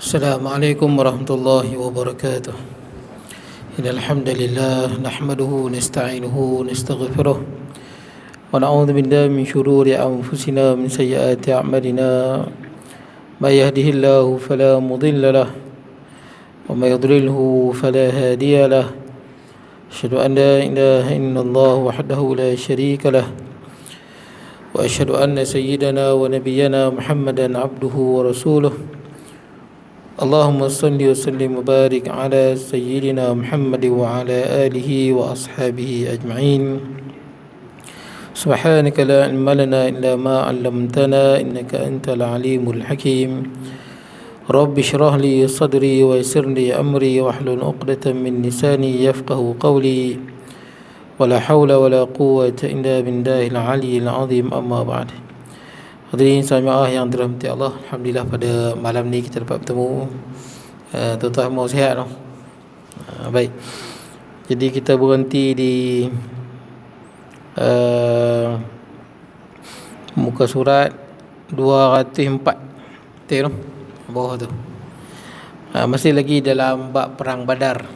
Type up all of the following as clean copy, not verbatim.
Assalamualaikum warahmatullahi wabarakatuh. Innal hamdalillah nahmaduhu nasta'inuhu nastaghfiruh wa na'udzu billahi min shururi anfusina min sayyiati a'malina. May yahdihillahu fala mudilla lahu wa may yudlilhu fala hadiya lahu. Asyhadu an la ilaha illallah wahdahu la syarika lahu wa asyhadu anna sayyidana wa nabiyyana Muhammadan abduhu wa rasuluh. Allahumma salli wa sallim wa barik ala sayyidina Muhammad wa ala alihi wa ashabihi ajma'in. Subhanaka la ilma lana illa ma 'allamtana innaka antal alimul hakim. Rabbi shrah li sadri wa yassir li amri wahlul 'uqdatam min lisani yafqahu qawli. Wala hawla wala quwwata illa billahil 'aliyyil 'azim, amma ba'd. Hadirin sami'ah yang dirahmati Allah, alhamdulillah pada malam ni kita dapat bertemu. Tuan-tuan mau sihat tak? Baik. Jadi kita berhenti di muka surat 204. Betul tak? Bawah tu. Masih lagi dalam bab perang Badar.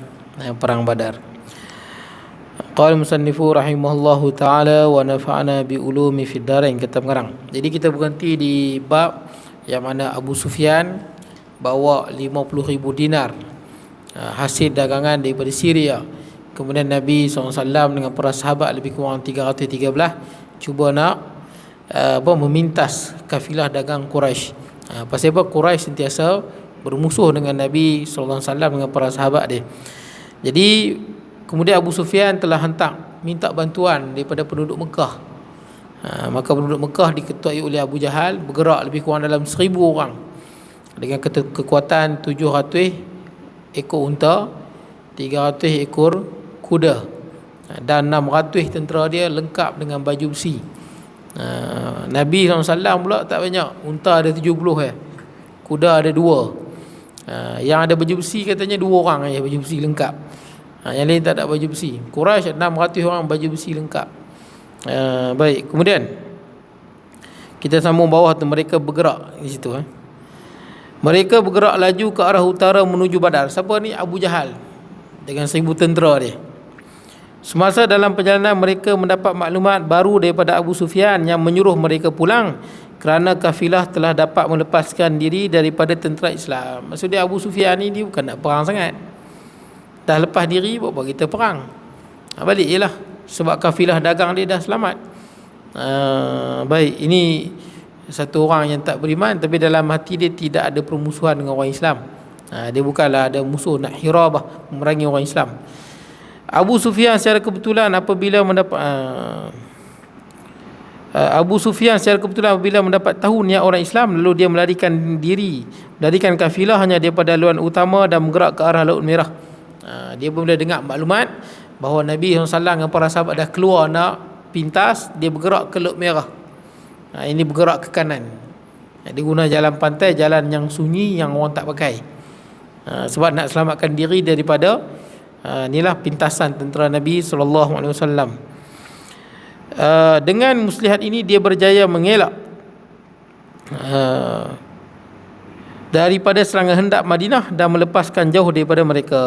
Perang Badar. Qala musannifu rahimahullahu ta'ala wa nafa'ana bi ulumi fid darain, kata pengarang. Jadi kita berhenti di bab yang mana Abu Sufyan bawa 50,000 dinar hasil dagangan daripada Syria. Kemudian Nabi SAW dengan para sahabat lebih kurang 313 cuba nak memintas kafilah dagang Quraisy. Pasal apa? Quraisy sentiasa bermusuh dengan Nabi SAW dengan para sahabat dia. Jadi kemudian Abu Sufyan telah hantar minta bantuan daripada penduduk Mekah. Maka penduduk Mekah diketuai oleh Abu Jahal, bergerak lebih kurang dalam 1,000 orang dengan kekuatan 700 ekor unta, 300 ekor kuda, dan 600 tentera dia lengkap dengan baju besi. Nabi SAW pula tak banyak, unta ada 70, kuda ada 2. Yang ada baju besi katanya 2 orang baju besi lengkap. Yang lain tak ada baju besi. Quraisy 600 orang baju besi lengkap. Baik, kemudian kita sambung bawah tu, mereka bergerak di situ. Mereka bergerak laju ke arah utara menuju Badar. Siapa ni? Abu Jahal dengan 1,000 tentera dia. Semasa dalam perjalanan mereka mendapat maklumat baru daripada Abu Sufyan yang menyuruh mereka pulang kerana kafilah telah dapat melepaskan diri daripada tentera Islam. Maksudnya Abu Sufyan ni dia bukan nak perang sangat. Dah lepas diri, buat kita perang. Balik je lah, sebab kafilah dagang dia dah selamat. Baik, ini satu orang yang tak beriman, tapi dalam hati dia tidak ada permusuhan dengan orang Islam. Dia bukanlah ada musuh nak hirabah, memerangi orang Islam. Abu Sufyan secara kebetulan apabila mendapat tahu niat orang Islam, lalu dia melarikan kafilah hanya daripada laluan utama dan bergerak ke arah Laut Merah. Dia bila dengar maklumat bahawa Nabi SAW dengan para sahabat dah keluar nak pintas, dia bergerak ke Laut Merah. Ini bergerak ke kanan. Dia guna jalan pantai, jalan yang sunyi yang orang tak pakai, sebab nak selamatkan diri daripada inilah pintasan tentera Nabi SAW. Dengan muslihat ini dia berjaya mengelak daripada serangan hendak Madinah dan melepaskan jauh daripada mereka.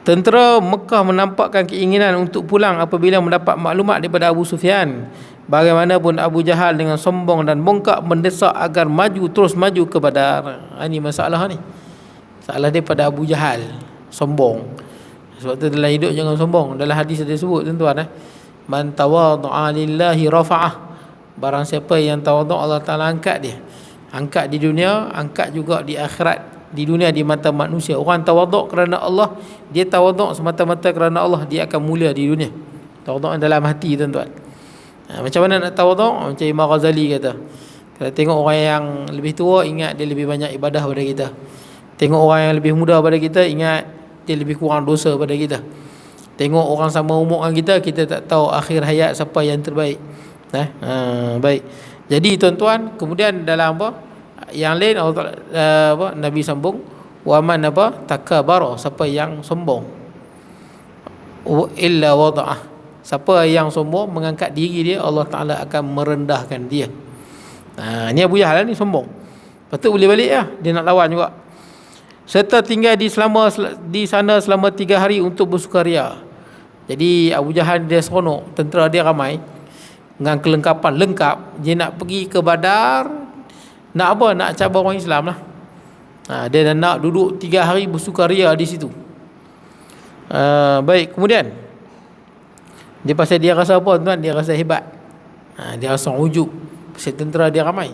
Tentera Mekah menampakkan keinginan untuk pulang apabila mendapat maklumat daripada Abu Sufyan. Bagaimanapun Abu Jahal dengan sombong dan bongkak mendesak agar terus maju ke Badar. Ini masalah ni. Masalah dia pada Abu Jahal, sombong. Sebab tu dalam hidup jangan sombong. Dalam hadis ada sebut, tuan-tuan, man tawadhu'a lillahi rafa'ah. Barang siapa yang tawadhu', Allah Ta'ala angkat dia. Angkat di dunia, angkat juga di akhirat. Di dunia di mata manusia. Orang tawaduk kerana Allah, dia tawaduk semata-mata kerana Allah, dia akan mulia di dunia. Tawaduk dalam hati, tuan-tuan. Macam mana nak tawaduk? Macam Imam Ghazali kata, kalau tengok orang yang lebih tua, ingat dia lebih banyak ibadah pada kita. Tengok orang yang lebih muda pada kita, ingat dia lebih kurang dosa pada kita. Tengok orang sama umur dengan kita, kita tak tahu akhir hayat siapa yang terbaik. Baik. Jadi tuan-tuan, kemudian dalam yang lain Nabi sambung, waman takabara, siapa yang sombong, illa wada'ah, siapa yang sombong mengangkat diri dia, Allah Ta'ala akan merendahkan dia. Ni Abu Jahal ni sombong. Patut boleh balik lah. Dia nak lawan juga. Serta tinggal di sana selama 3 hari untuk bersukaria. Jadi Abu Jahal dia seronok, tentera dia ramai dengan kelengkapan lengkap. Dia nak pergi ke Badar, nak apa? Nak cabar orang Islam lah. Dia dah nak duduk 3 hari bersukaria di situ. Baik, kemudian dia pasal dia rasa apa tuan? Dia rasa hebat. Dia rasa ujub pasal tentera dia ramai.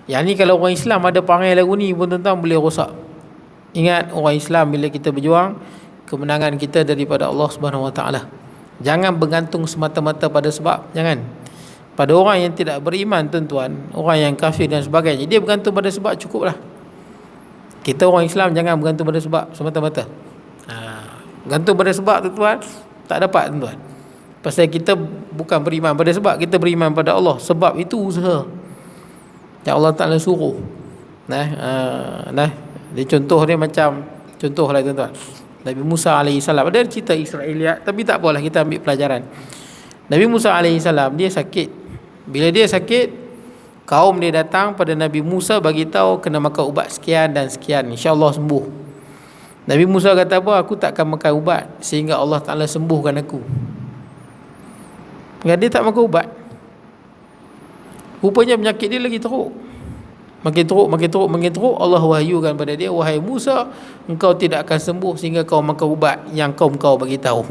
Yang ni kalau orang Islam ada perangai lagu ni pun tuan-tuan boleh rosak. Ingat, orang Islam bila kita berjuang, kemenangan kita daripada Allah Subhanahu Wa Taala. Jangan bergantung semata-mata pada sebab. Jangan. Pada orang yang tidak beriman tuan-tuan, orang yang kafir dan sebagainya, dia bergantung pada sebab, cukuplah. Kita orang Islam jangan bergantung pada sebab semata-mata. Gantung pada sebab tuan-tuan, tak dapat tuan-tuan. Pasal kita bukan beriman pada sebab, kita beriman pada Allah. Sebab itu usaha yang Allah Ta'ala suruh. Dia contoh dia macam, contohlah tuan-tuan, Nabi Musa AS. Ada cerita Israeliat, tapi tak apalah, kita ambil pelajaran. Nabi Musa AS dia sakit. Bila dia sakit, kaum dia datang pada Nabi Musa bagi tahu kena makan ubat sekian dan sekian, insya-Allah sembuh. Nabi Musa kata apa? Aku tak akan makan ubat sehingga Allah Ta'ala sembuhkan aku. Dia tak makan ubat. Rupanya penyakit dia lagi teruk. Makin teruk. Allah wahyukan pada dia, wahai Musa, engkau tidak akan sembuh sehingga kau makan ubat yang kau bagi tahu.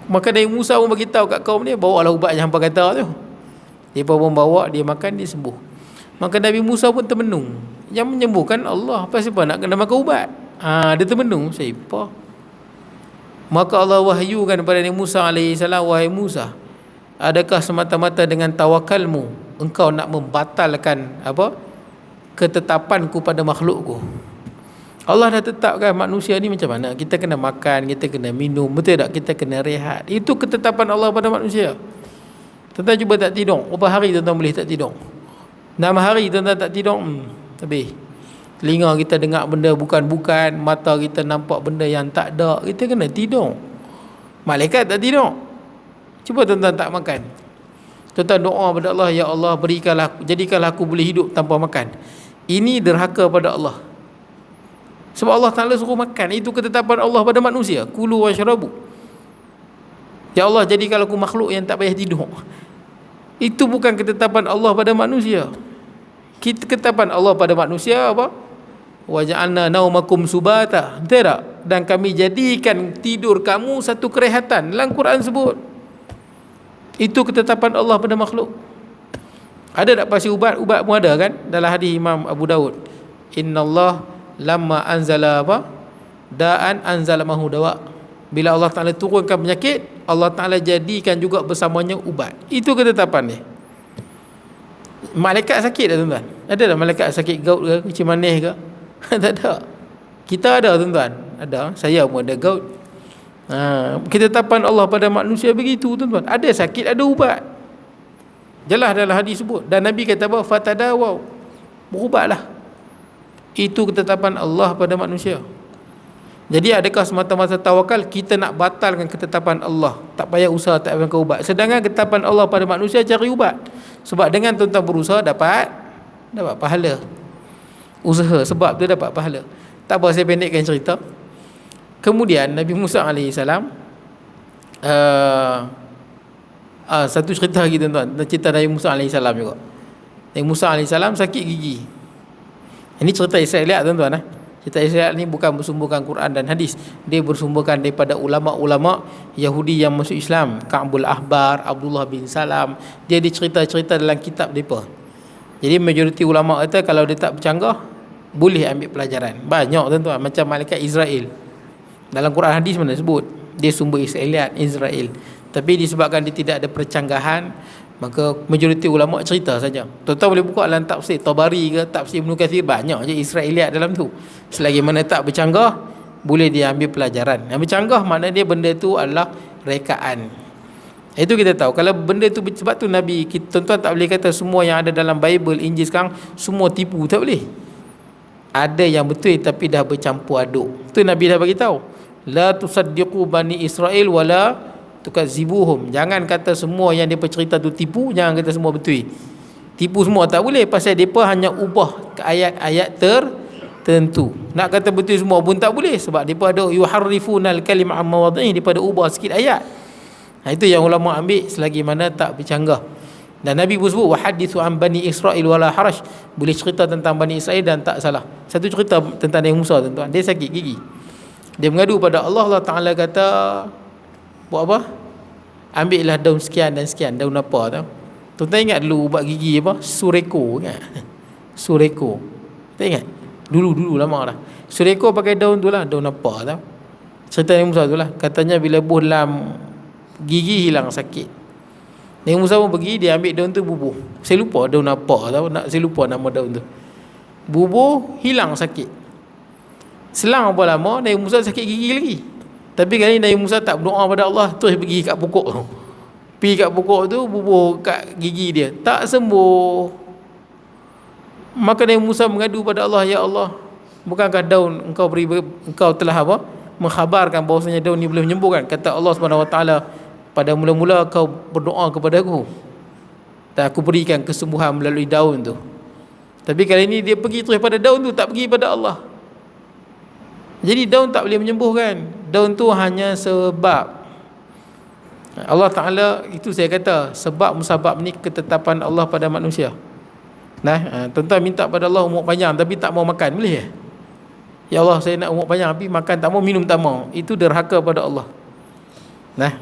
Maka Nabi Musa pun bagi tahu kat kaum dia, bawalah ubat yang hangpa kata tu. Dia pun bawa, dia makan, dia sembuh. Maka Nabi Musa pun termenung. Yang menyembuhkan Allah, pasal apa nak kena makan ubat? Dia termenung, siapa? Maka Allah wahyukan kepada Nabi Musa AS, wahai Musa, adakah semata-mata dengan tawakalmu engkau nak membatalkan ketetapanku pada makhlukku? Allah dah tetapkan manusia ni macam mana. Kita kena makan, kita kena minum, betul tak? Kita kena rehat. Itu ketetapan Allah pada manusia. Tuan-tuan cuba tak tidur. Berapa hari tuan-tuan boleh tak tidur? 6 hari tuan-tuan tak tidur, habis. Telinga kita dengar benda bukan-bukan, mata kita nampak benda yang tak ada, kita kena tidur. Malaikat tak tidur. Cuba tuan-tuan tak makan. Tuan-tuan doa pada Allah, ya Allah, jadikanlah aku boleh hidup tanpa makan. Ini derhaka pada Allah. Sebab Allah Ta'ala suruh makan. Itu ketetapan Allah pada manusia. Kulu washrabu. Ya Allah, jadikanlah aku makhluk yang tak payah tidur. Itu bukan ketetapan Allah pada manusia. Ketetapan Allah pada manusia apa? Wa ja'alna naumakum subata. Betul tak? Dan kami jadikan tidur kamu satu kerehatan. Dalam Quran sebut. Itu ketetapan Allah pada makhluk. Ada tak pasti ubat? Ubat pun ada kan? Dalam hadis Imam Abu Daud. Innallah lamma anzala da'an anzala mahu dawa. Bila Allah Ta'ala turunkan penyakit, Allah Ta'ala jadikan juga bersamanya ubat. Itu ketetapan dia. Malaikat sakit tak tuan-tuan? Ada tak malaikat sakit gout ke, kencing manis ke? Tak ada. Kita ada tuan-tuan. Ada. Saya pun ada gout. Ketetapan Allah pada manusia begitu tuan-tuan. Ada sakit, ada ubat. Jelas dalam hadis sebut. Dan Nabi kata apa? Fatadawaw. Berubatlah. Itu ketetapan Allah pada manusia. Jadi adakah semata-mata tawakal kita nak batalkan ketetapan Allah? Tak payah usaha, tak payah makan ubat. Sedangkan ketetapan Allah pada manusia cari ubat. Sebab dengan tuan-tuan berusaha dapat pahala. Usaha sebab tu dapat pahala. Tak apa, saya pendekkan cerita. Kemudian Nabi Musa AS satu cerita lagi tuan-tuan, cerita Nabi Musa AS juga. Nabi Musa AS sakit gigi. Ini cerita Israeliat tuan-tuan. Cerita Israeliat ni bukan bersumberkan Quran dan hadis. Dia bersumberkan daripada ulama-ulama Yahudi yang masuk Islam. Ka'bul Ahbar, Abdullah bin Salam. Dia dicerita-cerita dalam kitab mereka. Jadi majoriti ulama kata kalau dia tak bercanggah, boleh ambil pelajaran. Banyak tuan-tuan, macam malaikat Israel. Dalam Quran hadis mana sebut dia sumber Israeliat, Israel. Tapi disebabkan dia tidak ada percanggahan, maka majoriti ulama cerita saja. Tuan-tuan boleh buka dalam tafsir Tabari ke tafsir Ibnu Katsir, banyak je Israeliat dalam tu. Selagi mana tak bercanggah, boleh dia ambil pelajaran. Yang bercanggah makna dia benda tu adalah rekaan. Itu kita tahu. Kalau benda tu, sebab tu Nabi, tuan-tuan tak boleh kata semua yang ada dalam Bible, Injil sekarang semua tipu, tak boleh. Ada yang betul tapi dah bercampur aduk. Tu Nabi dah bagi tahu. La tusaddiqu bani Israel wala tukadzibuhum. Jangan kata semua yang dia bercerita tu tipu, jangan kata semua betul. Tipu semua tak boleh, pasal mereka hanya ubah ke ayat-ayat tertentu. Nak kata betul semua pun tak boleh, sebab mereka ada yuharrifunal kalim an mawadhi'i, mereka ada ubah sikit ayat. Itu yang ulama ambil selagi mana tak bercanggah. Dan Nabi pun sebut wahadithu an bani Israil wala haraj, boleh cerita tentang Bani Israel dan tak salah. Satu cerita tentang Nabi Musa, tuan-tuan, dia sakit gigi. Dia mengadu pada Allah, Allah Ta'ala kata buat apa? Ambillah daun sekian dan sekian, daun apa tau. Tuan-tuan ingat dulu ubat gigi apa? Sureko, ingat? Sureko. Tak ingat? Dulu lama dah. Sureko pakai daun tu lah, daun apa tau. Cerita Nabi Musa tu lah. Katanya bila buh dalam gigi hilang sakit. Nabi Musa pun pergi, dia ambil daun tu bubuh. Saya lupa daun apa tau, saya lupa nama daun tu. Bubuh, hilang sakit. Selang apa lama, Nabi Musa sakit gigi lagi. Tapi kali ni Nabi Musa tak berdoa pada Allah, terus pergi kat pokok tu. Pergi kat pokok tu, bubuh kat gigi dia, tak sembuh. Maka Nabi Musa mengadu pada Allah, ya Allah, bukankah daun engkau telah apa? Mengkhabarkan bahawasanya daun ni boleh menyembuhkan. Kata Allah Subhanahu Wa Taala, pada mula-mula kau berdoa kepada aku dan aku berikan kesembuhan melalui daun tu. Tapi kali ini dia pergi terus pada daun tu, tak pergi pada Allah. Jadi daun tak boleh menyembuhkan. Daun tu hanya sebab. Allah Ta'ala, itu saya kata, sebab musabab ni ketetapan Allah pada manusia. Nah, tuan-tuan minta pada Allah umur panjang tapi tak mau makan, boleh ya? Ya Allah, saya nak umur panjang tapi makan tak mau, minum tak mau. Itu derhaka pada Allah. Nah,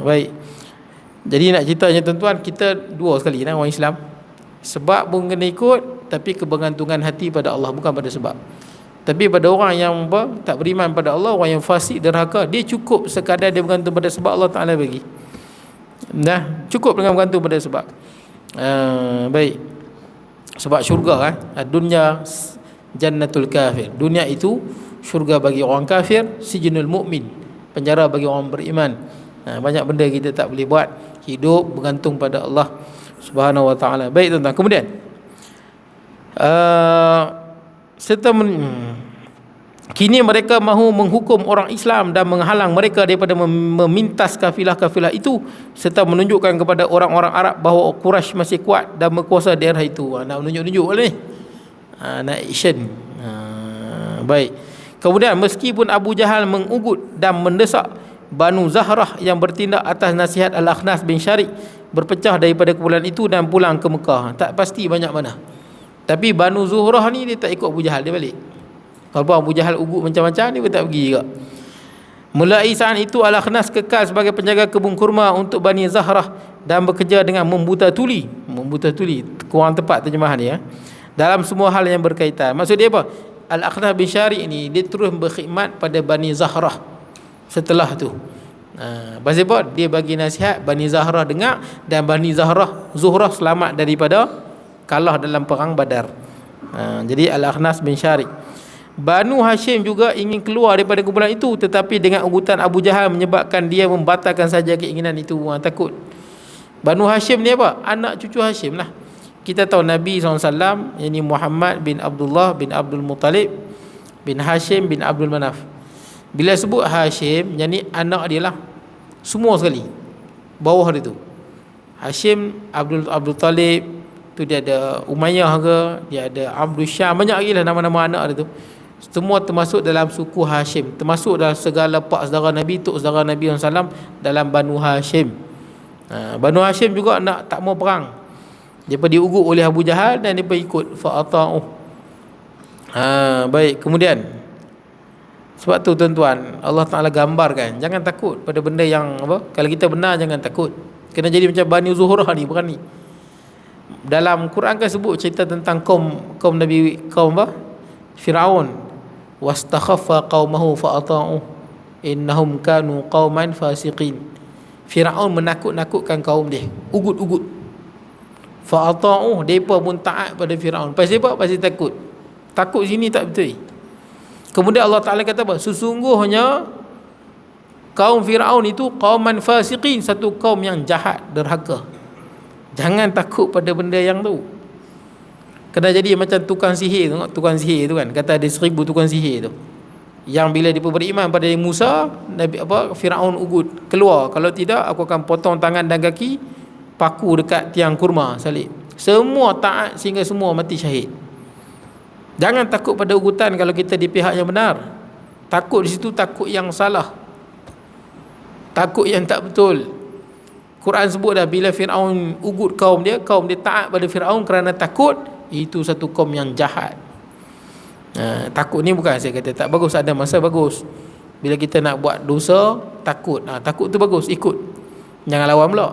baik. Jadi nak ceritanya tuan-tuan, kita dua sekali orang Islam. Sebab pun kena ikut, tapi kebergantungan hati pada Allah, bukan pada sebab. Tapi pada orang yang tak beriman pada Allah, orang yang fasik, derhaka, dia cukup sekadar dia bergantung pada sebab Allah Ta'ala bagi. Nah, cukup dengan bergantung pada sebab. Baik. Sebab syurga dunia jannatul kafir. Dunia itu syurga bagi orang kafir, sijnul mukmin, penjara bagi orang beriman. Banyak benda kita tak boleh buat. Hidup bergantung pada Allah Subhanahu Wa Taala. Baik tuan-tuan. Kemudian kini mereka mahu menghukum orang Islam dan menghalang mereka daripada memintas kafilah-kafilah itu, serta menunjukkan kepada orang-orang Arab bahawa Quraisy masih kuat dan berkuasa daerah itu. Nak menunjuk-nunjuk ni, nak action. Baik. Kemudian meskipun Abu Jahal mengugut dan mendesak Banu Zahrah yang bertindak atas nasihat Al-Akhnas bin Syariq, berpecah daripada kumpulan itu dan pulang ke Mekah. Tak pasti banyak mana. Tapi Banu Zuhrah ni dia tak ikut Abu Jahal, dia balik. Kalau Abu Jahal ugut macam-macam, dia pun tak pergi juga. Mulai saat itu Al-Akhnas kekal sebagai penjaga kebun kurma untuk Bani Zahrah dan bekerja dengan membuta tuli, kurang tepat terjemahan dia, dalam semua hal yang berkaitan. Maksud dia apa? Al-Akhnas bin Syariq ni dia terus berkhidmat pada Bani Zahrah setelah tu. Pasal apa? Dia bagi nasihat, Bani Zahrah dengar, dan Bani Zuhrah selamat daripada kalah dalam perang Badar. Jadi Al-Akhnas bin Syariq. Banu Hashim juga ingin keluar daripada kumpulan itu, tetapi dengan ugutan Abu Jahal menyebabkan dia membatalkan saja keinginan itu. Takut. Banu Hashim ni apa? Anak cucu Hashim lah. Kita tahu Nabi SAW, ini Muhammad bin Abdullah bin Abdul Muttalib bin Hashim bin Abdul Manaf. Bila sebut Hashim, yang ni anak dia lah, semua sekali bawah dia tu. Hashim, Abdul Talib tu, dia ada Umayyah ke, dia ada Abdul Syam, banyak lagi lah nama-nama anak dia tu. Semua termasuk dalam suku Hashim, termasuk dalam segala pak saudara Nabi, tok saudara Nabi SAW dalam Banu Hashim. Banu Hashim juga tak mau perang. Dia diugut oleh Abu Jahal dan dia ikut fa'ata'uh. Baik, kemudian sebab tu tuan-tuan, Allah Ta'ala gambarkan, jangan takut pada benda yang kalau kita benar jangan takut. Kena jadi macam Bani Zuhrah ni, berani. Dalam Quran kan sebut cerita tentang kaum Nabi, Firaun, wastakhaffa qaumahu fa'ata'u innahum kanu qauman fasiqin. Firaun menakut-nakutkan kaum dia, ugut-ugut. Fa'ata'u, depa pun taat pada Firaun. Pasal apa? Pasal takut. Takut sini tak betul. Kemudian Allah Ta'ala kata apa? Sesungguhnya kaum Firaun itu qauman fasiqin, satu kaum yang jahat, derhaka. Jangan takut pada benda yang tu. Kena jadi macam tukang sihir. Tengok tukang sihir tu kan, kata ada 1000 tukang sihir tu, yang bila dia beriman pada Musa, Firaun ugut keluar, kalau tidak aku akan potong tangan dan kaki, paku dekat tiang kurma salib. Semua taat sehingga semua mati syahid. Jangan takut pada ugutan kalau kita di pihak yang benar. Takut di situ takut yang salah, takut yang tak betul. Quran sebut dah, bila Fir'aun ugut kaum dia taat pada Fir'aun kerana takut, itu satu kaum yang jahat. Takut ni bukan saya kata tak bagus, ada masa bagus. Bila kita nak buat dosa, takut. Takut tu bagus, ikut. Jangan lawan pula.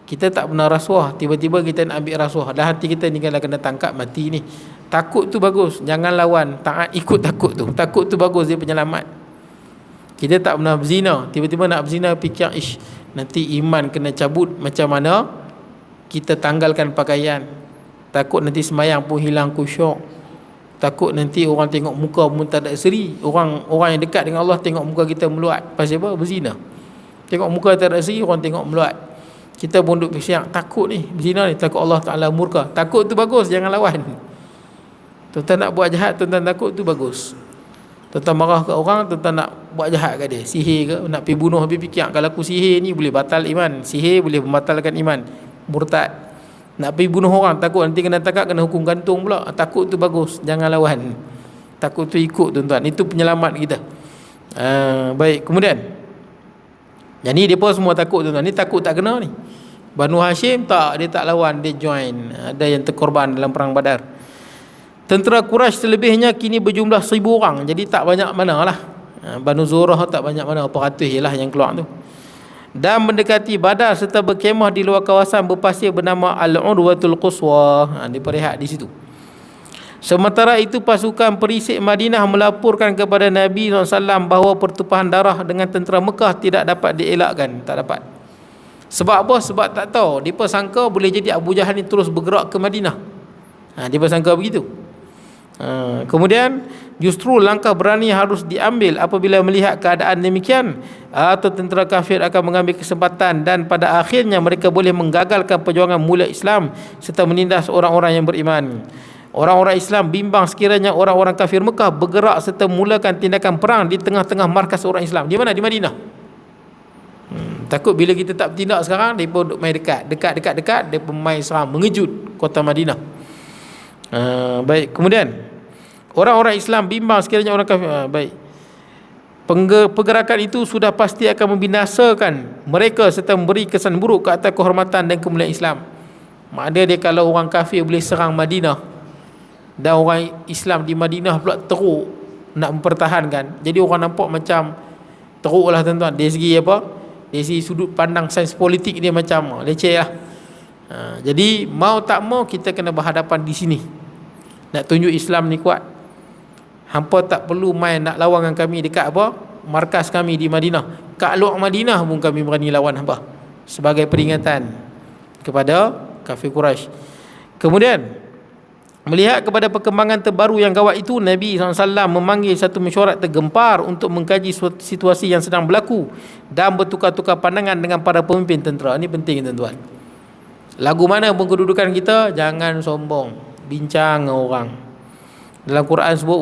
Kita tak pernah rasuah, tiba-tiba kita nak ambil rasuah, dah hati kita ni kalau kena tangkap mati ni. Takut tu bagus, jangan lawan, taat ikut takut tu. Takut tu bagus, dia penyelamat. Kita tak pernah berzina, tiba-tiba nak berzina, fikir nanti iman kena cabut, macam mana kita tanggalkan pakaian. Takut nanti semayang pun hilang khusyuk. Takut nanti orang tengok muka pun tak ada seri. Orang yang dekat dengan Allah tengok muka kita meluat. Pasal apa? Berzina. Tengok muka tak ada seri, orang tengok meluat. Kita pun duduk siang, takut ni, berzina ni, takut Allah Ta'ala murka. Takut tu bagus, jangan lawan. Tuan-tuan nak buat jahat, tuan-tuan takut tu bagus. Tuan-tuan marah ke orang, tuan-tuan nak buat jahat ke dia, sihir ke, nak pergi bunuh, habis fikir, kalau aku sihir ni boleh batal iman. Sihir boleh membatalkan iman, murtad. Nak pergi bunuh orang, takut nanti kena tangkap, kena hukum gantung pula. Takut tu bagus, jangan lawan. Takut tu ikut, tuan-tuan. Itu penyelamat kita. Baik, kemudian jadi mereka semua takut, tuan-tuan. Ni takut tak kena ni. Banu Hashim tak, dia tak lawan, dia join. Ada yang terkorban dalam perang Badar. Tentera Quraisy selebihnya kini berjumlah 1,000 orang. Jadi tak banyak mana lah. Banu Zurah tak banyak mana, 400 je lah yang keluar tu. Dan mendekati Badar serta berkemah di luar kawasan berpasir bernama Al-Urwatul Quswa. Dia berehat di situ. Sementara itu pasukan perisik Madinah melaporkan kepada Nabi SAW bahawa pertumpahan darah dengan tentera Mekah tidak dapat dielakkan. Tak dapat. Sebab apa? Sebab tak tahu. Mereka sangka boleh jadi Abu Jahal ni terus bergerak ke Madinah. Mereka sangka begitu. Kemudian justru langkah berani harus diambil apabila melihat keadaan demikian, atau tentera kafir akan mengambil kesempatan dan pada akhirnya mereka boleh menggagalkan perjuangan mula Islam serta menindas orang-orang yang beriman. Orang-orang Islam bimbang sekiranya orang-orang kafir Mekah bergerak serta mulakan tindakan perang di tengah-tengah markas orang Islam. Di mana? Di Madinah. Takut bila kita tak bertindak sekarang, mereka duduk main dekat, mereka main serang, mengejut kota Madinah. Baik, kemudian orang-orang Islam bimbang sekiranya orang kafir. Baik, pergerakan itu sudah pasti akan membinasakan mereka serta memberi kesan buruk ke atas kehormatan dan kemuliaan Islam. Maknanya dia kalau orang kafir boleh serang Madinah dan orang Islam di Madinah pula teruk nak mempertahankan, jadi orang nampak macam teruk lah, tuan-tuan. Dari segi apa? Dari segi sudut pandang sains politik dia macam leceh lah. Jadi mau tak mau kita kena berhadapan di sini nak tunjuk Islam ni kuat. Hampa tak perlu main nak lawan dengan kami dekat apa? Markas kami di Madinah. Kat luar Madinah pun kami berani lawan hampa sebagai peringatan kepada kafir Quraisy. Kemudian melihat kepada perkembangan terbaru yang gawat itu, Nabi SAW memanggil satu mesyuarat tergempar untuk mengkaji situasi yang sedang berlaku dan bertukar-tukar pandangan dengan para pemimpin tentera. Ini penting, tuan-tuan. Lagu mana pun kedudukan kita, jangan sombong, bincang dengan orang. Dalam Quran sebut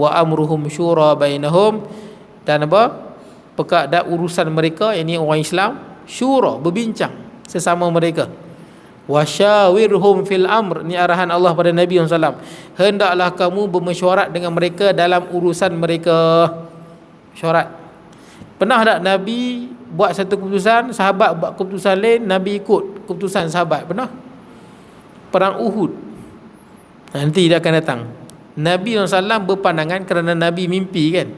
wa amruhum syura bainahum, dan apa? Perkara urusan mereka, ini orang Islam, syura, berbincang sesama mereka. Wasyawirhum fil amr, ni arahan Allah pada Nabi SAW. Hendaklah kamu bermesyuarat dengan mereka dalam urusan mereka. Mesyuarat. Pernah tak Nabi buat satu keputusan, sahabat buat keputusan lain, Nabi ikut keputusan sahabat? Pernah? Perang Uhud, nanti dia akan datang. Nabi SAW berpandangan kerana Nabi mimpi kan.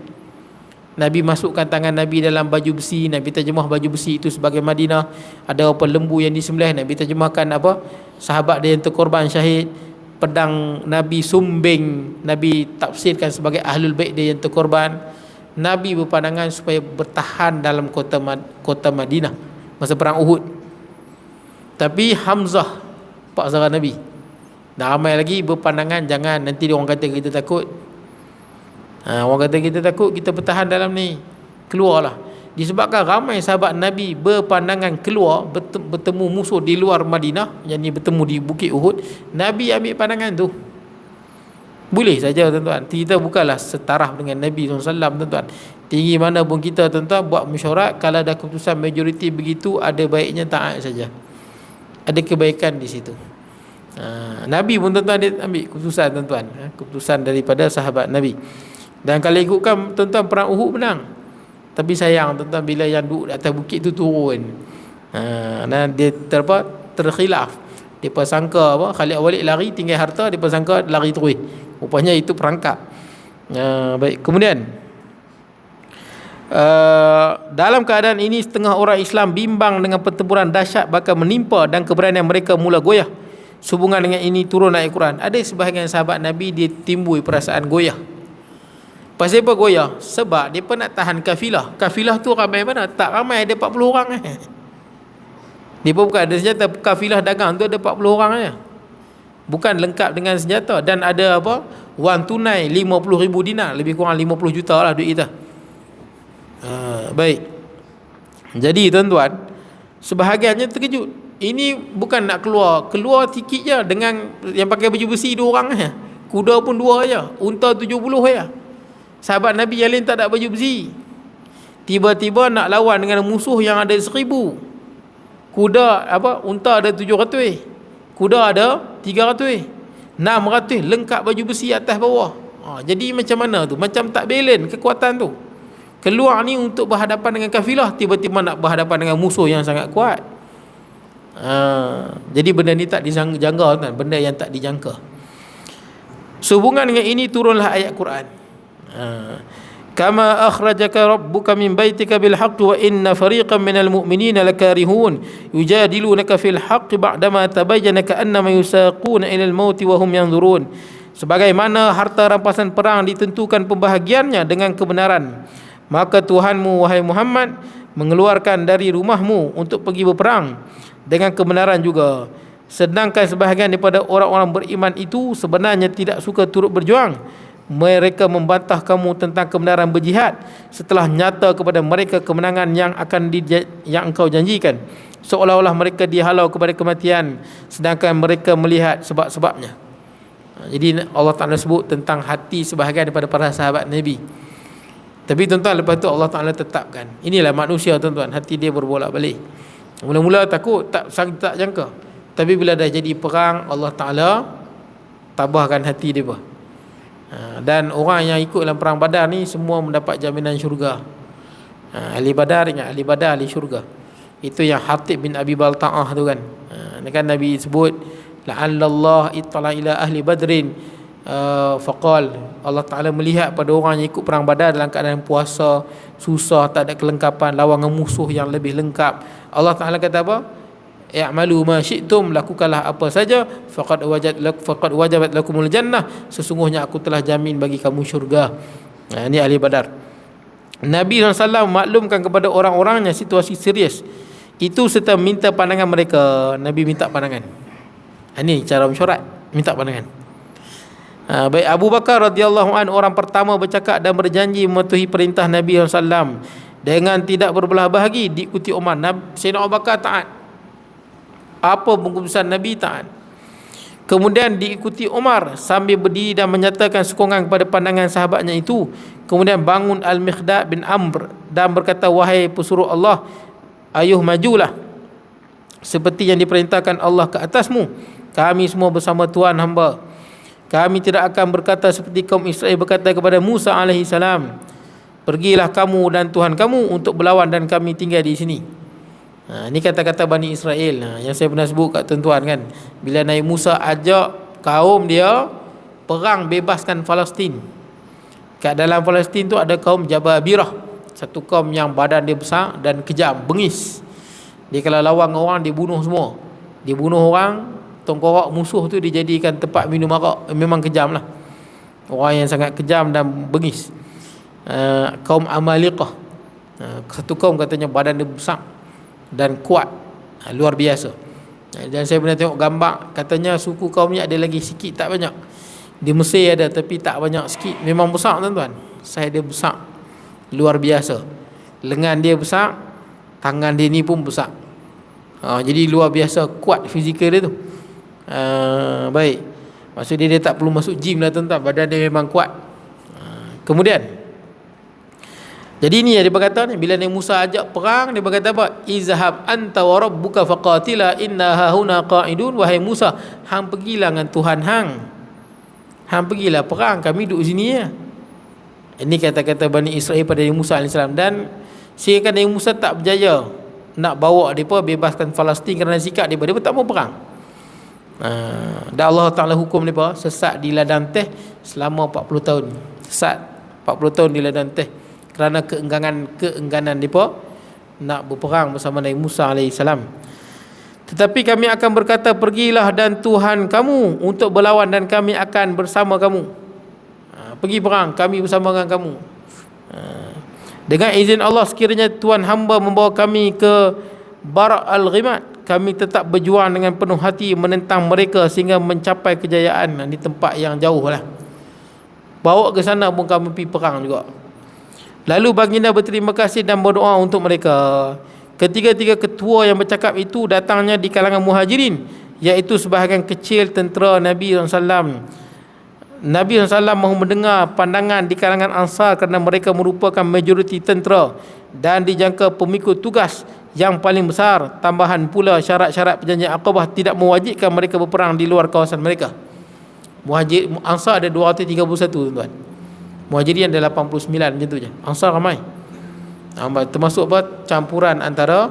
Nabi masukkan tangan Nabi dalam baju besi, Nabi terjemah baju besi itu sebagai Madinah. Ada apa lembu yang disembelih, Nabi terjemahkan apa? Sahabat dia yang terkorban syahid. Pedang Nabi sumbing, Nabi tafsirkan sebagai ahlul bait dia yang terkorban. Nabi berpandangan supaya bertahan dalam kota Madinah masa perang Uhud. Tapi Hamzah, pak saudara Nabi, dan ramai lagi berpandangan jangan, nanti orang kata kita takut. Orang kata kita takut, kita bertahan dalam ni, keluarlah. Disebabkan ramai sahabat Nabi berpandangan keluar, bertemu musuh di luar Madinah, yang ni bertemu di Bukit Uhud, Nabi ambil pandangan tu. Boleh saja, tuan-tuan. Kita bukanlah setaraf dengan Nabi SAW, tuan-tuan. Tinggi mana pun kita, tuan-tuan, buat mesyuarat, kalau ada keputusan majoriti begitu, ada baiknya taat saja. Ada kebaikan di situ. Nabi pun tuan-tuan dia ambil keputusan tuan-tuan, keputusan daripada sahabat Nabi. Dan kalau ikutkan tuan-tuan, perang Uhud menang. Tapi sayang tuan-tuan, bila yang duduk atas bukit tu turun, dan dia terkhilaf. Depa sangka Khalid Walid lari tinggal harta, depa sangka lari terus. Rupanya itu perangkap. Baik, kemudian dalam keadaan ini setengah orang Islam bimbang dengan pertempuran dahsyat bakal menimpa dan keberanian mereka mula goyah. Sehubungan dengan ini turun ayat Quran. Ada sebahagian sahabat Nabi dia timbul perasaan goyah. Pasal apa goyah? Sebab dia nak tahan kafilah. Kafilah tu ramai mana? Tak ramai, ada 40 orang Dia pun bukan ada senjata. Kafilah dagang tu ada 40 orang aja. Bukan lengkap dengan senjata. Dan ada wang tunai 50,000 dinar, lebih kurang 50 juta lah duit kita. Baik. Jadi tuan-tuan, sebahagiannya terkejut. Ini bukan nak keluar sikit je dengan yang pakai baju besi 2 orang je. Kuda pun 2 je, unta 70 je. Sahabat Nabi yang lain tak ada baju besi. Tiba-tiba nak lawan dengan musuh yang ada 1,000. Kuda unta ada 700, kuda ada 300, 600, lengkap baju besi atas bawah. Jadi macam mana tu? Macam tak balance kekuatan tu. Keluar ni untuk berhadapan dengan kafilah, tiba-tiba nak berhadapan dengan musuh yang sangat kuat. Jadi benda ni tak dijangka kan, benda yang tak dijangka. Sehubungan dengan ini turunlah ayat Quran. Kama akhrajaka rabbuka min baitika bil haqqi wa inna fariqan minal mu'minina lakarihun yujadilunaka fil haqqi ba'dama tabayyana ka'annama yusaquna ilal mauti wa hum yanzurun. Sebagaimana harta rampasan perang ditentukan pembahagiannya dengan kebenaran, maka Tuhanmu wahai Muhammad mengeluarkan dari rumahmu untuk pergi berperang dengan kebenaran juga. Sedangkan sebahagian daripada orang-orang beriman itu sebenarnya tidak suka turut berjuang. Mereka membantah kamu tentang kebenaran berjihad setelah nyata kepada mereka kemenangan yang yang engkau janjikan, seolah-olah mereka dihalau kepada kematian sedangkan mereka melihat sebab-sebabnya. Jadi Allah Ta'ala sebut tentang hati sebahagian daripada para sahabat Nabi. Tapi tuan-tuan, lepas tu Allah Ta'ala tetapkan, inilah manusia tuan-tuan, hati dia berbolak-balik. Mula-mula takut, tak jangka. Tapi bila dah jadi perang, Allah Ta'ala tabahkan hati dia. Dan orang yang ikut dalam perang Badar ni semua mendapat jaminan syurga. Ahli Badar, ingat ahli Badar, ahli syurga. Itu yang Hatib bin Abi Balta'ah tu kan. Kan Nabi sebut la'allallah ittala ila ahli badrin, faqal, Allah Ta'ala melihat pada orang yang ikut perang Badar dalam keadaan puasa, susah, tak ada kelengkapan, lawan dengan musuh yang lebih lengkap. Allah Ta'ala kata apa? I'malu ma syi'tum, lakukanlah apa saja, faqad wajabat lakumul jannah, sesungguhnya aku telah jamin bagi kamu syurga. Ini ahli Badar. Nabi SAW maklumkan kepada orang-orangnya situasi serius itu serta minta pandangan mereka. Nabi minta pandangan. Ini cara mesyuarat, minta pandangan. Baik, Abu Bakar radhiyallahu anhu orang pertama bercakap dan berjanji mematuhi perintah Nabi SAW dengan tidak berbelah bahagi, diikuti Umar. Sayyidina Abu Bakar taat, apa keputusan Nabi taat. Kemudian diikuti Umar sambil berdiri dan menyatakan sokongan kepada pandangan sahabatnya itu. Kemudian bangun Al-Mikhdad bin Amr dan berkata, wahai pesuruh Allah, ayuh majulah seperti yang diperintahkan Allah ke atasmu. Kami semua bersama Tuhan hamba. Kami tidak akan berkata seperti kaum Israel berkata kepada Musa AS, pergilah kamu dan Tuhan kamu untuk berlawan dan kami tinggal di sini. Ini kata-kata Bani Israel yang saya pernah sebut kat tuan-tuan kan. Bila Nabi Musa ajak kaum dia perang bebaskan Palestin. Kat dalam Palestin tu ada kaum Jababirah, satu kaum yang badan dia besar dan kejam, bengis. Dia kalau lawan orang dia bunuh semua. Dia bunuh orang, tengkorak musuh tu dijadikan tempat minum arak. Memang kejam lah, orang yang sangat kejam dan bengis. Kaum Amaliqah, satu kaum katanya badan dia besar dan kuat, luar biasa. Dan saya pernah tengok gambar, katanya suku kaumnya ada lagi sikit, tak banyak. Di Mesir ada tapi tak banyak, sikit. Memang besar tuan-tuan, saya dia besar, luar biasa. Lengan dia besar, tangan dia ni pun besar. Jadi luar biasa kuat fizikal dia tu. Baik, maksud dia tak perlu masuk gym lah tuan-tuan, badan dia memang kuat. Kemudian Jadi ni yang dia berkata ni, bila Nabi Musa ajak perang, dia berkata apa? Izhab anta wa rabbuka faqatila inna hahuna qa'idun. Wahai Musa, hang pergilah dengan Tuhan hang. Hang pergilah perang, kami duduk sini ya. Ini kata-kata Bani Israel pada Nabi Musa AS. Dan sehingga Nabi Musa tak berjaya nak bawa mereka bebaskan Palestin kerana sikap mereka tak mau perang. Dan Allah Ta'ala hukum mereka sesat di ladang teh selama 40 tahun. Sesat 40 tahun di ladang teh kerana keengganan mereka nak berperang bersama Nabi Musa AS. Tetapi kami akan berkata, pergilah dan Tuhan kamu untuk berlawan dan kami akan bersama kamu. Pergi perang, kami bersama dengan kamu. Dengan izin Allah, sekiranya Tuhan hamba membawa kami ke Barak al-Ghimat, kami tetap berjuang dengan penuh hati menentang mereka sehingga mencapai kejayaan. Di tempat yang jauh lah, bawa ke sana pun kami pergi perang juga. Lalu baginda berterima kasih dan berdoa untuk mereka. Ketiga-tiga ketua yang bercakap itu datangnya di kalangan muhajirin, iaitu sebahagian kecil tentera Nabi SAW. Nabi SAW mahu mendengar pandangan di kalangan Ansar kerana mereka merupakan majoriti tentera dan dijangka pemikul tugas yang paling besar. Tambahan pula syarat-syarat perjanjian Aqabah tidak mewajibkan mereka berperang di luar kawasan mereka. Ansar ada 231 tuan-tuan. Muhajirin ada 89 macam tu je. Ansar ramai. Termasuk apa? Campuran antara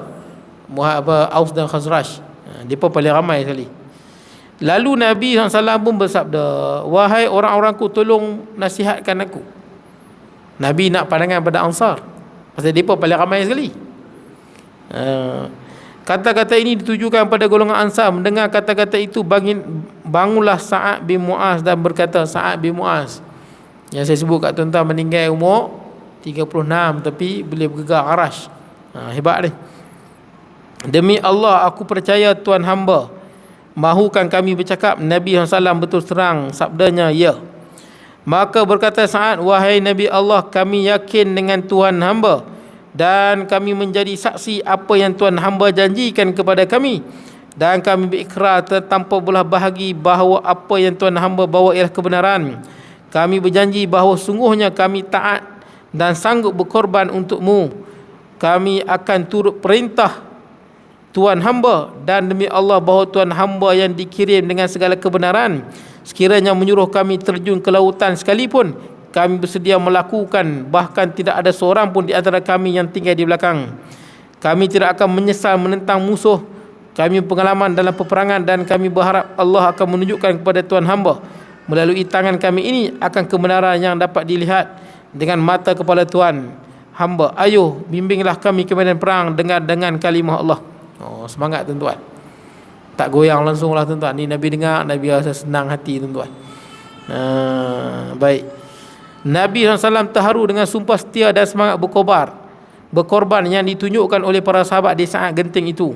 Aus dan Khazraj. Mereka paling ramai sekali. Lalu Nabi SAW pun bersabda, wahai orang-orangku, tolong nasihatkan aku. Nabi nak pandangan pada Ansar, pasal mereka paling ramai sekali. Kata-kata ini ditujukan pada golongan Ansar. Mendengar kata-kata itu, bangunlah Sa'ad bin Mu'az dan berkata, Sa'ad bin Mu'az yang saya sebut kat tuan-tuan meninggal umur 36 tapi boleh bergegar arash. Hebat ni. Demi Allah aku percaya Tuhan hamba mahukan kami bercakap. Nabi SAW betul terang sabdanya, ya. Maka berkata Sa'ad, wahai Nabi Allah, kami yakin dengan Tuhan hamba dan kami menjadi saksi apa yang Tuhan hamba janjikan kepada kami, dan kami berikrar tanpa belah bahagi bahawa apa yang Tuhan hamba bawa ialah kebenaran. Kami berjanji bahawa sungguhnya kami taat dan sanggup berkorban untukmu. Kami akan turut perintah Tuhan hamba, dan demi Allah bahawa Tuhan hamba yang dikirim dengan segala kebenaran, sekiranya menyuruh kami terjun ke lautan sekalipun, kami bersedia melakukan, bahkan tidak ada seorang pun di antara kami yang tinggal di belakang. Kami tidak akan menyesal menentang musuh. Kami pengalaman dalam peperangan dan kami berharap Allah akan menunjukkan kepada Tuhan hamba melalui tangan kami ini akan kebenaran yang dapat dilihat dengan mata kepala Tuhan hamba. Ayuh bimbinglah kami ke medan perang dengan kalimah Allah. Semangat tuan-tuan. Tak goyang langsung lah tuan-tuan. Ni Nabi dengar, Nabi rasa senang hati tuan-tuan. Baik. Nabi SAW terharu dengan sumpah setia dan semangat berkorban yang ditunjukkan oleh para sahabat di saat genting itu.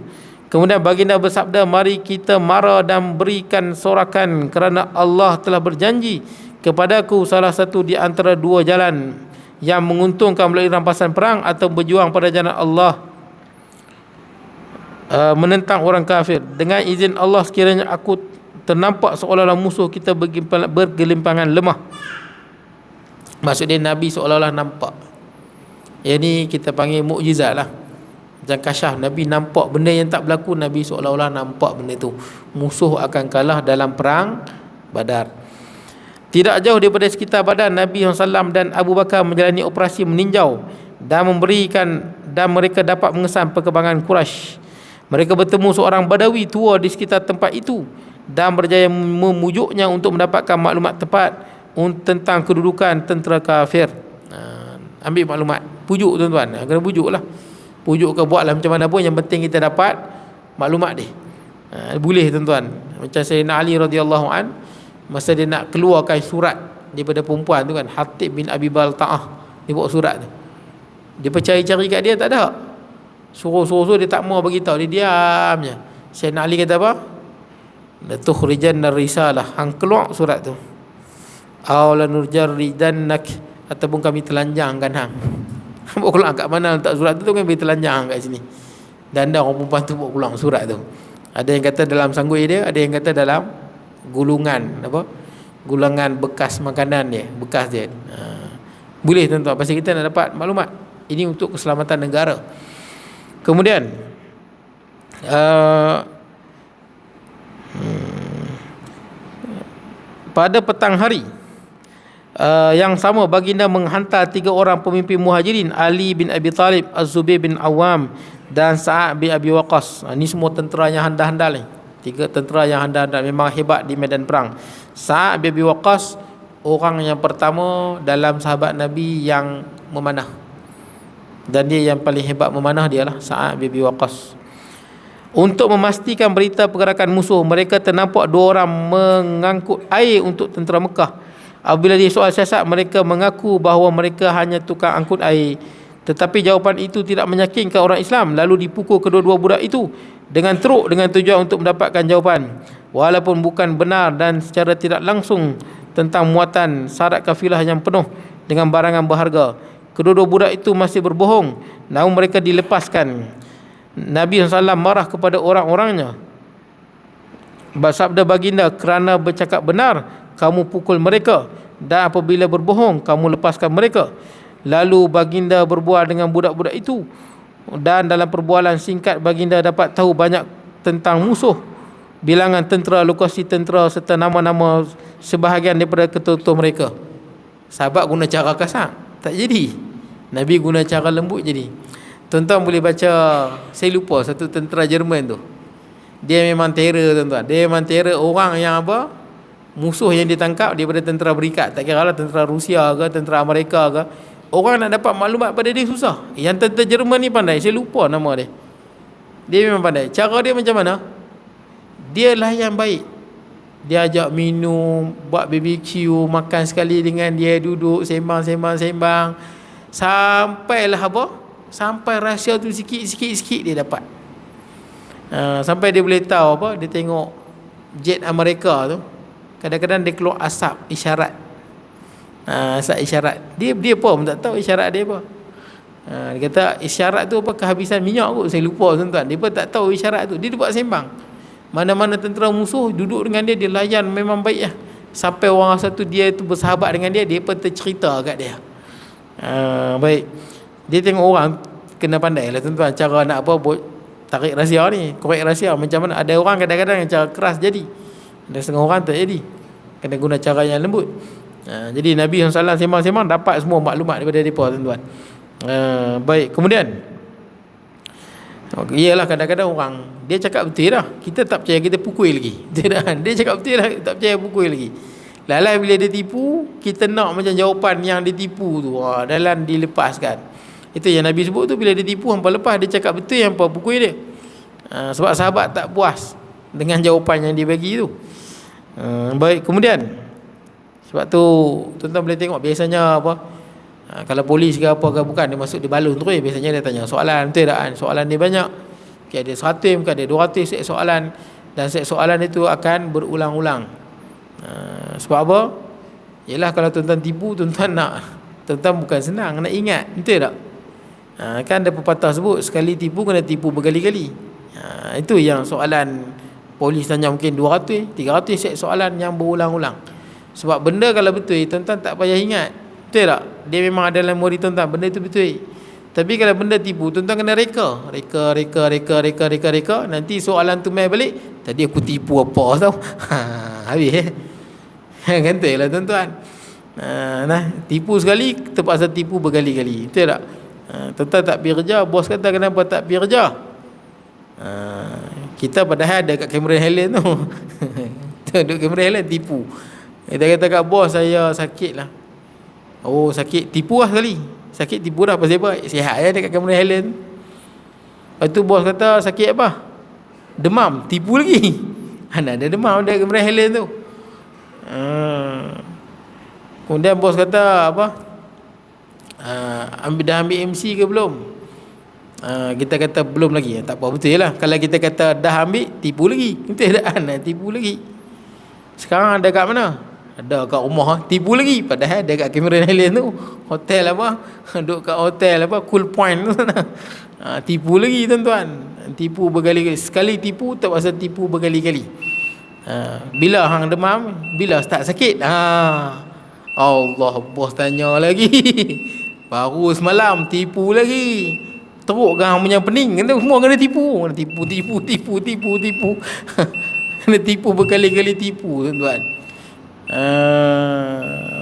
Kemudian baginda bersabda, mari kita mara dan berikan sorakan kerana Allah telah berjanji kepadaku salah satu di antara dua jalan yang menguntungkan melalui rampasan perang atau berjuang pada jalan Allah menentang orang kafir. Dengan izin Allah, sekiranya aku ternampak seolah-olah musuh kita bergelimpangan lemah. Maksud dia Nabi seolah-olah nampak. Yang ni kita panggil mukjizat lah. Macam kasyaf, Nabi nampak benda yang tak berlaku. Nabi seolah-olah nampak benda tu. Musuh akan kalah dalam perang Badar. Tidak jauh daripada sekitar Badar, Nabi SAW dan Abu Bakar menjalani operasi meninjau dan mereka dapat mengesan perkembangan Quraisy. Mereka bertemu seorang Badawi tua di sekitar tempat itu dan berjaya memujuknya untuk mendapatkan maklumat tepat tentang kedudukan tentera kafir. Ambil maklumat, pujuk tuan-tuan, kena pujuk lah. Pujuk ke buatlah macam mana pun, yang penting kita dapat maklumat dia. Boleh tuan-tuan. Macam Sayyidina Ali radhiyallahu an, masa dia nak keluarkan surat daripada perempuan tu kan, Hatib bin Abi Balta'ah, dia bawa surat tu. Dia percaya-cari kat dia, tak ada. Suruh-suruh dia tak mau bagi tahu, dia diam je. Sayyidina Ali kata apa? La tukhrijanna risalah, hang keluar surat tu. Aw la nurjarridannak, ataupun kami telanjangkan hang. Bawa pulang kat mana letak surat tu kan, bagi telanjang kat sini. Dan ada orang perempuan tu bawa pulang surat tu. Ada yang kata dalam sanggui dia, ada yang kata dalam gulungan gulungan bekas makanan dia, bekas dia. Boleh tuan-tuan, pasal kita nak dapat maklumat. Ini untuk keselamatan negara. Kemudian pada petang hari yang sama, baginda menghantar 3 orang pemimpin muhajirin, Ali bin Abi Talib, Az-Zubair bin Awam dan Sa'ad bin Abi Waqqas. Ini semua tentera yang handal-handal ni. 3 tentera yang handal-handal, memang hebat di medan perang. Sa'ad bin Abi Waqqas orang yang pertama dalam sahabat Nabi yang memanah, dan dia yang paling hebat memanah, dialah Sa'ad bin Abi Waqqas. Untuk memastikan berita pergerakan musuh, mereka ternampak 2 orang mengangkut air untuk tentera Mekah. Apabila disoal siasat, mereka mengaku bahawa mereka hanya tukang angkut air. Tetapi jawapan itu tidak meyakinkan orang Islam. Lalu dipukul kedua-dua budak itu dengan teruk, dengan tujuan untuk mendapatkan jawapan, walaupun bukan benar dan secara tidak langsung, tentang muatan syarat kafilah yang penuh dengan barangan berharga. Kedua-dua budak itu masih berbohong, namun mereka dilepaskan. Nabi SAW marah kepada orang-orangnya. Sabda baginda, kerana bercakap benar kamu pukul mereka, dan apabila berbohong kamu lepaskan mereka. Lalu baginda berbual dengan budak-budak itu, dan dalam perbualan singkat baginda dapat tahu banyak tentang musuh, bilangan tentera, lokasi tentera serta nama-nama sebahagian daripada ketua-ketua mereka. Sahabat guna cara kasar, tak jadi. Nabi guna cara lembut jadi. Tuan-tuan boleh baca, saya lupa satu tentera Jerman tu, dia memang terror tuan-tuan. Dia memang terror orang yang apa, musuh yang ditangkap daripada tentera berikat. Tak kira lah tentera Rusia ke, tentera Amerika ke, orang nak dapat maklumat pada dia susah. Yang tentera Jerman ni pandai, saya lupa nama dia. Dia memang pandai. Cara dia macam mana? Dia layan baik. Dia ajak minum, buat BBQ, makan sekali dengan dia, duduk sembang. Sampailah apa? Sampai rahsia tu sikit dia dapat. Sampai dia boleh tahu apa? Dia tengok jet Amerika tu, kadang-kadang dia keluar asap isyarat. Asap isyarat. Dia apa pun tak tahu isyarat dia apa. Dia kata isyarat tu apa, kehabisan minyak kot. Saya lupa tuan-tuan. Dia pun tak tahu isyarat tu. Dia buat sembang. Mana-mana tentera musuh duduk dengan dia, dia layan memang baik lah. Sampai orang satu dia tu bersahabat dengan dia, dia pun tercerita kat dia. Baik. Dia tengok orang kena pandai lah tuan-tuan cara nak apa, tarik rahsia ni, korek rahsia macam mana. Ada orang kadang-kadang yang cara keras jadi, ada setengah orang tak jadi, kena guna cara yang lembut. Jadi Nabi SAW sembang-sembang dapat semua maklumat daripada mereka tuan-tuan. Baik, kemudian iyalah kadang-kadang orang dia cakap betul dah, kita tak percaya, kita pukul lagi. Dia cakap betul dah, tak percaya, pukul lagi. Lalai bila dia tipu, kita nak macam jawapan yang dia tipu tu, dalam dilepaskan. Itu yang Nabi sebut tu, bila dia tipu hampa lepas, dia cakap betul yang hampa pukul dia. Sebab sahabat tak puas dengan jawapan yang dia bagi tu. Baik, kemudian sebab tu tuan-tuan boleh tengok biasanya apa, kalau polis ke apa ke bukan, dia masuk di balon terus, biasanya dia tanya soalan, betul tak kan? Soalan dia banyak, mungkin ada 100, mungkin ada 200 set soalan, dan set soalan itu akan berulang-ulang. Sebab apa? Yalah kalau tuan-tuan tipu, tuan-tuan bukan senang, nak ingat, betul tak? Kan ada pepatah sebut, sekali tipu kena tipu berkali-kali. Itu yang soalan polis tanya, mungkin 200, 300 set soalan yang berulang-ulang. Sebab benda kalau betul, tuan-tuan tak payah ingat, betul tak? Dia memang ada dalam memori tuan-tuan, benda itu betul. Tapi kalau benda tipu, tuan-tuan kena reka. Nanti soalan tu main balik, tadi aku tipu apa tau. Habis kan tu lah tuan-tuan. Tipu sekali, terpaksa tipu berkali-kali, betul tak? Tuan-tuan tak pergi kerja, bos kata kenapa tak pergi kerja? Kita padahal ada kat Cameron Highland tu. Duduk Cameron Highland tipu. Kita kata kat bos, saya sakit lah. Oh sakit, tipu lah sekali. Sakit tipu dah, pasal apa? Sihat ya dekat Cameron Highland. Lepas tu bos kata sakit apa? Demam, tipu lagi. Ada demam dekat Cameron Highland tu. Kemudian bos kata apa? Dah ambil MC ke belum? Kita kata belum lagi. Tak apa, betul lah. Kalau kita kata dah ambil, tipu lagi. Betul tak? Tipu lagi. Sekarang ada kat mana? Ada kat rumah, tipu lagi. Padahal ada kat Cameron Highland tu, hotel apa, duduk kat hotel apa, Cool Point tu sana. Tipu lagi tuan-tuan. Tipu berkali-kali. Sekali tipu, terpaksa tipu berkali-kali. Bila hang demam, bila start sakit? Allah, bos tanya lagi. Baru semalam tipu lagi. Teruk kan punya pening. Kena semua kena tipu. Kena tipu. Kena tipu berkali-kali tipu, tuan-tuan.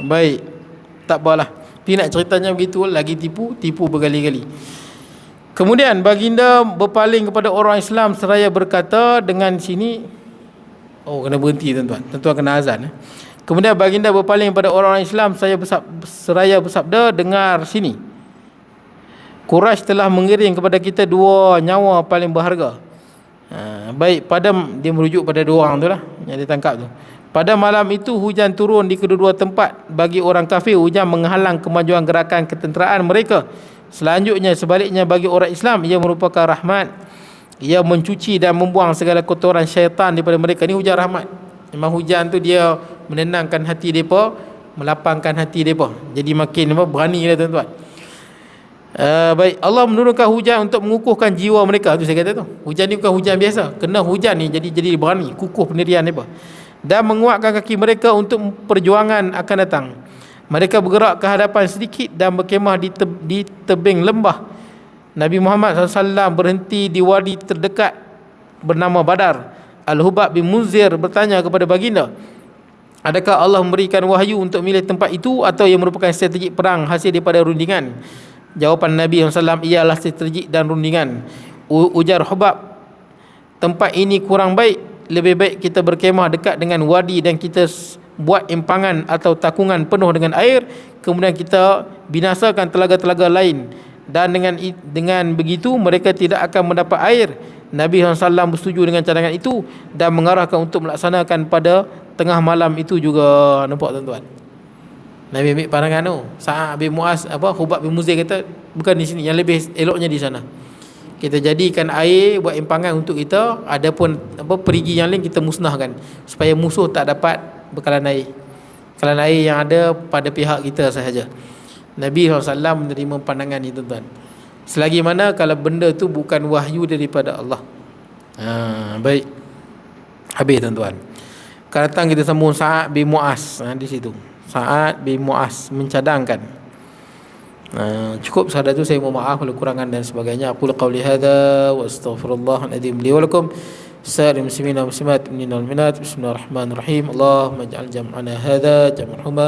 Baik. Tak apalah. Tapi nak ceritanya begitu, lagi tipu berkali-kali. Kemudian baginda berpaling kepada orang Islam seraya berkata dengan sini, kena berhenti, tuan-tuan. Tuan-tuan kena azan. Kemudian baginda berpaling kepada orang Islam seraya bersabda, dengar sini. Quraisy telah mengiring kepada kita 2 nyawa paling berharga. Baik, dia merujuk pada 2 orang tu lah yang ditangkap tu. Pada malam itu hujan turun di kedua-dua tempat. Bagi orang kafir, hujan menghalang kemajuan gerakan ketenteraan mereka. Selanjutnya, sebaliknya bagi orang Islam, ia merupakan rahmat. Ia mencuci dan membuang segala kotoran syaitan daripada mereka. Ini hujan rahmat. Memang hujan tu dia menenangkan hati mereka, melapangkan hati mereka. Jadi makin berani lah, tuan-tuan. Baik, Allah menurunkan hujan untuk mengukuhkan jiwa mereka. Tu saya kata tu. Hujan ni bukan hujan biasa. Kena hujan ni jadi berani, kukuh pendirian mereka. Dan menguatkan kaki mereka untuk perjuangan akan datang. Mereka bergerak ke hadapan sedikit dan berkemah di tebing lembah. Nabi Muhammad SAW berhenti di wadi terdekat bernama Badar. Al-Hubab bin Munzir bertanya kepada baginda, adakah Allah memberikan wahyu untuk milih tempat itu atau ia merupakan strategi perang hasil daripada rundingan? Jawapan Nabi SAW ialah strategi dan rundingan. Ujar Hubab, tempat ini kurang baik, lebih baik kita berkemah dekat dengan wadi dan kita buat empangan atau takungan penuh dengan air, kemudian kita binasakan telaga-telaga lain, dan dengan begitu mereka tidak akan mendapat air. Nabi SAW bersetuju dengan cadangan itu dan mengarahkan untuk melaksanakan pada tengah malam itu juga. Nampak, tuan-tuan? Nabi ambil pandangan tu. Sa'ad bin Mu'az, Hubab bin Muzir kata, bukan di sini, yang lebih eloknya di sana. Kita jadikan air buat empangan untuk kita, adapun perigi yang lain kita musnahkan supaya musuh tak dapat bekalan air. Bekalan air yang ada pada pihak kita sahaja. Nabi SAW menerima pandangan ini, tuan-tuan. Selagi mana kalau benda tu bukan wahyu daripada Allah. Baik. Habis, tuan-tuan. Akan datang kita sambung Sa'ad bin Mu'az di situ. Sa'ad bin Mu'az mencadangkan. Cukup sahaja tu, saya mohon maaf kalau kurangan dan sebagainya. Aqulu qawli hadza wa astaghfirullahal azim li wa lakum. Sa'il muslimin wa muslimat minal minat. Bismillahirrahmanirrahim. Allahumma ij'al jam'ana hadza jam'an huma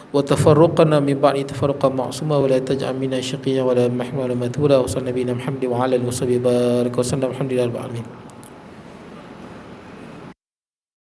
wa tafarruqana min ba'di tafarruqan ma'suma wa la taj'al minna shaqiyyan wa la mahmula wa la mathura. Wa sallallahu nabiyina Muhammad wa ala alihi wa sahbihi baraka wa sallam. Alhamdulillahil alamin.